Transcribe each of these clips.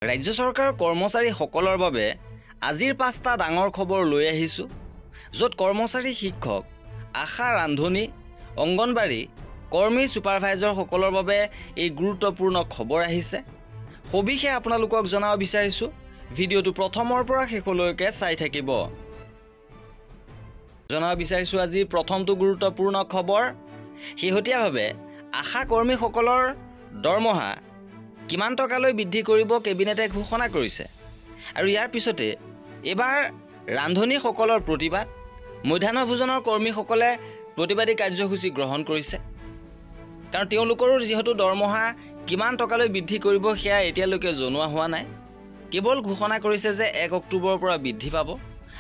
ৰাজ্য চৰকাৰৰ কৰ্মচাৰীসকলৰ বাবে আজিৰ ৫টা ডাঙৰ খবৰ লৈ আহিছোঁ, য'ত কৰ্মচাৰী, শিক্ষক, আশা, ৰান্ধনী, অংগনবাড়ী কৰ্মী, ছুপাৰভাইজাৰসকলৰ বাবে এই গুৰুত্বপূৰ্ণ খবৰ আহিছে। সবিশেষ আপোনালোকক জনাব বিচাৰিছোঁ। ভিডিঅ'টো প্ৰথমৰ পৰা শেষলৈকে চাই থাকিব। জনাব বিচাৰিছোঁ আজিৰ প্ৰথমটো গুৰুত্বপূৰ্ণ খবৰ। শেহতীয়াভাৱে আশা কৰ্মীসকলৰ দৰমহা কিমান টকালৈ বৃদ্ধি কৰিব কেবিনেটে ঘোষণা কৰিছে। আৰু ইয়াৰ পিছতে এইবাৰ ৰান্ধনীসকলৰ প্ৰতিবাদ, মধ্যাহ্ন ভোজনৰ কৰ্মীসকলে প্ৰতিবাদী কাৰ্যসূচী গ্ৰহণ কৰিছে। কাৰণ তেওঁলোকৰো যিহেতু দৰমহা কিমান টকালৈ বৃদ্ধি কৰিব সেয়া এতিয়ালৈকে জনোৱা হোৱা নাই। কেৱল ঘোষণা কৰিছে যে ১ অক্টোবৰৰ পৰা বৃদ্ধি পাব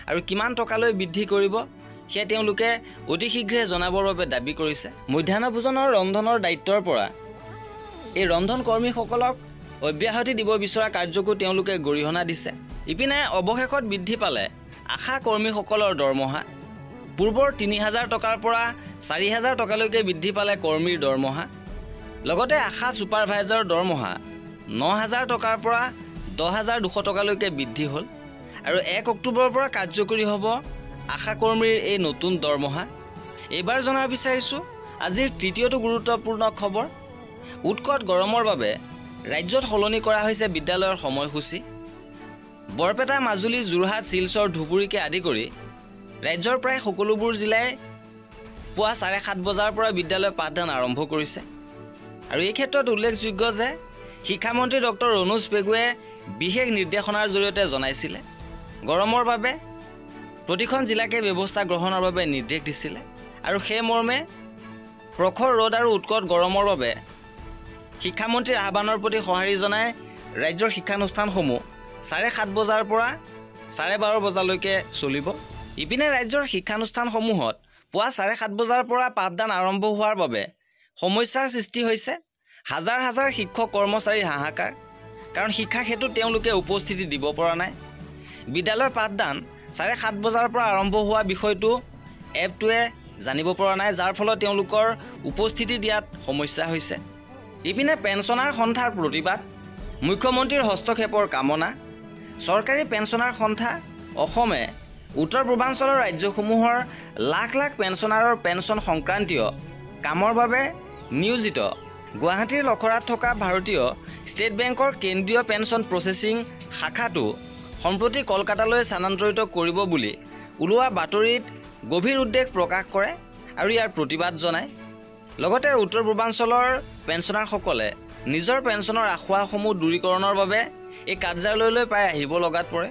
আৰু কিমান টকালৈ বৃদ্ধি কৰিব সেয়া তেওঁলোকে অতি শীঘ্ৰে জনাবৰ বাবে দাবী কৰিছে। মধ্যাহ্ন ভোজনৰ ৰন্ধনৰ দায়িত্বৰ পৰা এই ৰন্ধন কৰ্মীসকলক অব্যাহতি দিব বিচৰা কাৰ্যকো তেওঁলোকে গৰিহণা দিছে। ইপিনে অৱশেষত বৃদ্ধি পালে আশা কৰ্মীসকলৰ দৰমহা। পূৰ্বৰ ৩,০০০ টকাৰ পৰা ৪,০০০ টকালৈকে বৃদ্ধি পালে কৰ্মীৰ দৰমহা। লগতে আশা ছুপাৰভাইজাৰৰ দৰমহা ৯,০০০ টকাৰ পৰা ১০,২০০ টকালৈকে বৃদ্ধি হ'ল। আৰু ১ অক্টোবৰৰ পৰা কাৰ্যকৰী হ'ব আশা কৰ্মীৰ এই নতুন দৰমহা। এইবাৰ জনাব বিচাৰিছোঁ আজিৰ তৃতীয়টো গুৰুত্বপূৰ্ণ খবৰ। উৎকট গৰমৰ বাবে ৰাজ্যত সলনি কৰা হৈছে বিদ্যালয়ৰ সময়সূচী। বৰপেটা, মাজুলী, যোৰহাট, শিলচৰ, ধুবুৰীকে আদি কৰি ৰাজ্যৰ প্ৰায় সকলোবোৰ জিলাই পুৱা ৭:৩০ বজাৰ পৰা বিদ্যালয় পাঠদান আৰম্ভ কৰিছে। আৰু এই ক্ষেত্ৰত উল্লেখযোগ্য যে শিক্ষামন্ত্ৰী ডক্টৰ ৰণোজ পেগুৱে বিশেষ নিৰ্দেশনাৰ জৰিয়তে জনাইছিলে গৰমৰ বাবে প্ৰতিখন জিলাকে ব্যৱস্থা গ্ৰহণৰ বাবে নিৰ্দেশ দিছিলে। আৰু সেই মৰ্মে প্ৰখৰ ৰ'দ আৰু উৎকট গৰমৰ বাবে শিক্ষামন্ত্ৰীৰ আহ্বানৰ প্ৰতি সঁহাৰি জনাই ৰাজ্যৰ শিক্ষানুষ্ঠানসমূহ ৭:৩০ বজাৰ পৰা ১২:৩০ বজালৈকে চলিব। ইপিনে ৰাজ্যৰ শিক্ষানুষ্ঠানসমূহত পুৱা ৭:৩০ বজাৰ পৰা পাঠদান আৰম্ভ হোৱাৰ বাবে সমস্যাৰ সৃষ্টি হৈছে। হাজাৰ হাজাৰ শিক্ষক কৰ্মচাৰীৰ হাহাকাৰ, কাৰণ শিক্ষা ক্ষেত্ৰত তেওঁলোকে উপস্থিতি দিব পৰা নাই। বিদ্যালয় পাঠদান ৭:৩০ বজাৰ পৰা আৰম্ভ হোৱা বিষয়টো এপটোৱে জানিব পৰা নাই, যাৰ ফলত তেওঁলোকৰ উপস্থিতি দিয়াত সমস্যা হৈছে। ইপিনে পেঞ্চনাৰ সন্থাৰ প্ৰতিবাদ, মুখ্যমন্ত্ৰীৰ হস্তক্ষেপৰ কামনা। চৰকাৰী পেঞ্চনাৰ সন্থা অসমে উত্তৰ পূৰ্বাঞ্চলৰ ৰাজ্যসমূহৰ লাখ লাখ পেঞ্চনাৰৰ পেঞ্চন সংক্ৰান্তীয় কামৰ বাবে নিয়োজিত গুৱাহাটীৰ লখৰাত থকা ভাৰতীয় ষ্টেট বেংকৰ কেন্দ্ৰীয় পেঞ্চন প্ৰচেছিং শাখাটো সম্প্ৰতি কলকাতালৈ স্থানান্তৰিত কৰিব বুলি ওলোৱা বাতৰিত গভীৰ উদ্বেগ প্ৰকাশ কৰে আৰু ইয়াৰ প্ৰতিবাদ জনায়। লগতে উত্তৰ পূৰ্বাঞ্চলৰ পেঞ্চনাৰসকলে নিজৰ পেঞ্চনৰ আসোঁৱাহসমূহ দূৰীকৰণৰ বাবে এই কাৰ্যালয়লৈ প্ৰায় আহিব লগাত পৰে।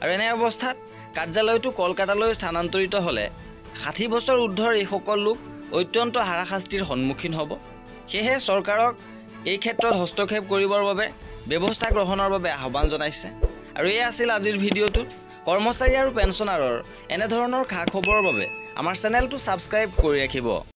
আৰু এনে অৱস্থাত কাৰ্যালয়টো কলকাতালৈ স্থানান্তৰিত হ'লে ৬০ বছৰ ঊৰ্ধৰ এইসকল লোক অত্যন্ত হাৰাশাস্তিৰ সন্মুখীন হ'ব। সেয়েহে চৰকাৰক এই ক্ষেত্ৰত হস্তক্ষেপ কৰিবৰ বাবে ব্যৱস্থা গ্ৰহণৰ বাবে আহ্বান জনাইছে। আৰু এই আছিল আজিৰ ভিডিঅ'টোত। কৰ্মচাৰী আৰু পেঞ্চনাৰৰ এনেধৰণৰ খা খবৰৰ বাবে আমাৰ চেনেলটো ছাবস্ক্ৰাইব কৰি ৰাখিব।